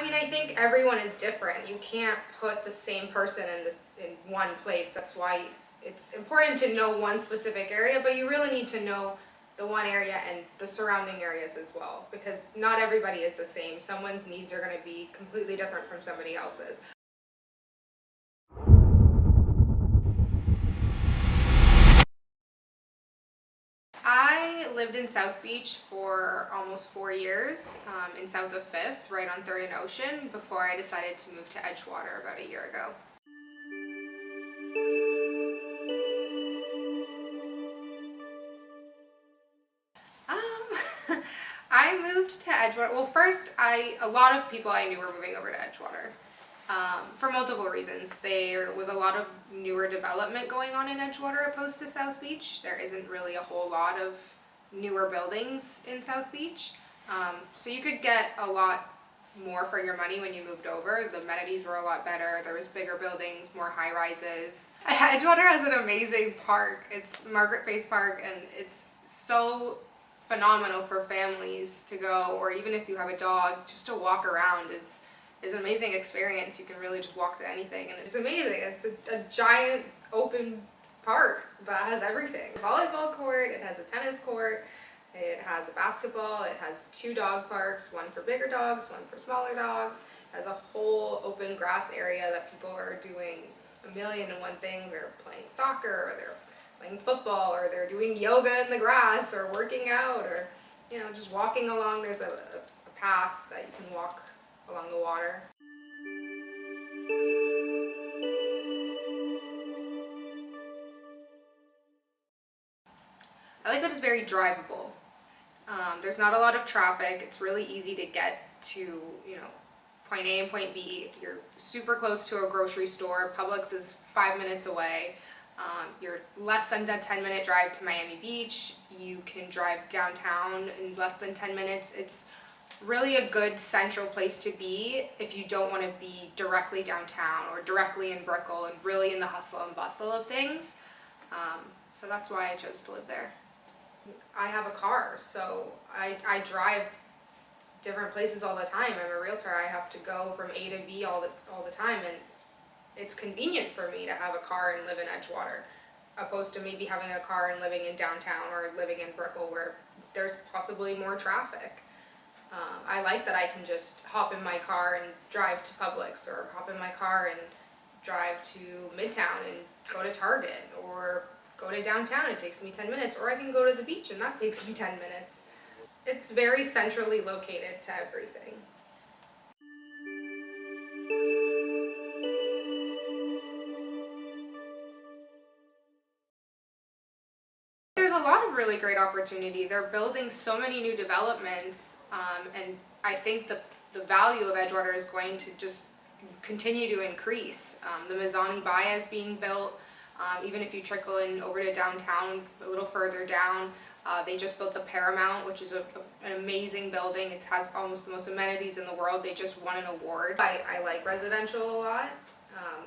I mean, I think everyone is different. You can't put the same person in one place. That's why it's important to know one specific area, but you really need to know the one area and the surrounding areas as well, because not everybody is the same. Someone's needs are going to be completely different from somebody else's. I lived in South Beach for almost 4 years, in south of 5th, right on 3rd and Ocean, before I decided to move to Edgewater about a year ago. I moved to Edgewater. Well, first, a lot of people I knew were moving over to Edgewater. For multiple reasons. There was a lot of newer development going on in Edgewater opposed to South Beach. There isn't really a whole lot of newer buildings in South Beach. So you could get a lot more for your money when you moved over. The amenities were a lot better. There was bigger buildings, more high rises. Edgewater has an amazing park. It's Margaret Face Park, and it's so phenomenal for families to go, or even if you have a dog, just to walk around is an amazing experience. You can really just walk to anything, and it's amazing. It's a giant open park that has everything. Volleyball court, it has a tennis court, it has a basketball, it has 2 dog parks, one for bigger dogs, one for smaller dogs. It has a whole open grass area that people are doing a million and one things. They're playing soccer, or they're playing football, or they're doing yoga in the grass, or working out, or just walking along. There's a path that you can walk along the water. I like that it's very drivable. There's not a lot of traffic. It's really easy to get to, point A and point B. You're super close to a grocery store. Publix is 5 minutes away. You're less than a 10-minute drive to Miami Beach. You can drive downtown in less than 10 minutes. It's really a good central place to be if you don't want to be directly downtown or directly in Brickell and really in the hustle and bustle of things. So that's why I chose to live there. I have a car, so I drive different places all the time. I'm a realtor. I have to go from A to B all the time, and it's convenient for me to have a car and live in Edgewater, opposed to maybe having a car and living in downtown or living in Brickell where there's possibly more traffic. I like that I can just hop in my car and drive to Publix, or hop in my car and drive to Midtown and go to Target, or go to downtown. It takes me 10 minutes, or I can go to the beach and that takes me 10 minutes. It's very centrally located to everything. There's a lot of really great opportunity. They're building so many new developments, and I think the value of Edgewater is going to just continue to increase. The Mazzani Baia is being built. Even if you trickle in over to downtown, a little further down, they just built the Paramount, which is an amazing building. It has almost the most amenities in the world. They just won an award. I like residential a lot,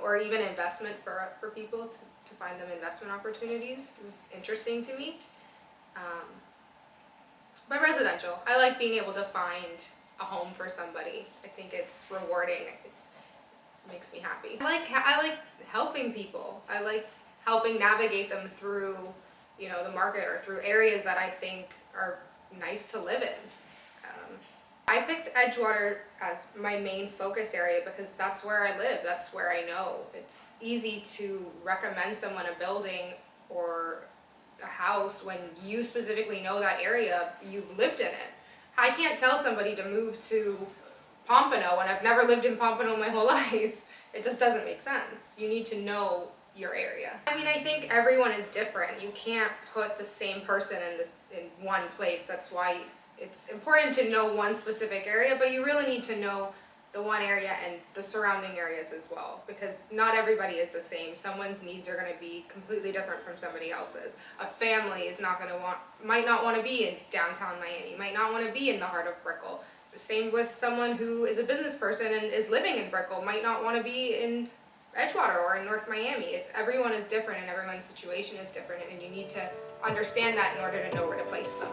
or even investment for people to find them investment opportunities is interesting to me. But residential, I like being able to find a home for somebody. I think it's rewarding. It makes me happy. I like helping people. I like helping navigate them through, the market, or through areas that I think are nice to live in. I picked Edgewater as my main focus area because that's where I live. That's where I know. It's easy to recommend someone a building or a house when you specifically know that area. You've lived in it. I can't tell somebody to move to Pompano when I've never lived in Pompano my whole life. It just doesn't make sense. You need to know your area. I mean, I think everyone is different. You can't put the same person in one place. That's why it's important to know one specific area, but you really need to know the one area and the surrounding areas as well, because not everybody is the same. Someone's needs are going to be completely different from somebody else's. A family is might not want to be in downtown Miami, might not want to be in the heart of Brickell. The same with someone who is a business person and is living in Brickell, might not want to be in Edgewater or in North Miami. Everyone is different, and everyone's situation is different, and you need to understand that in order to know where to place them.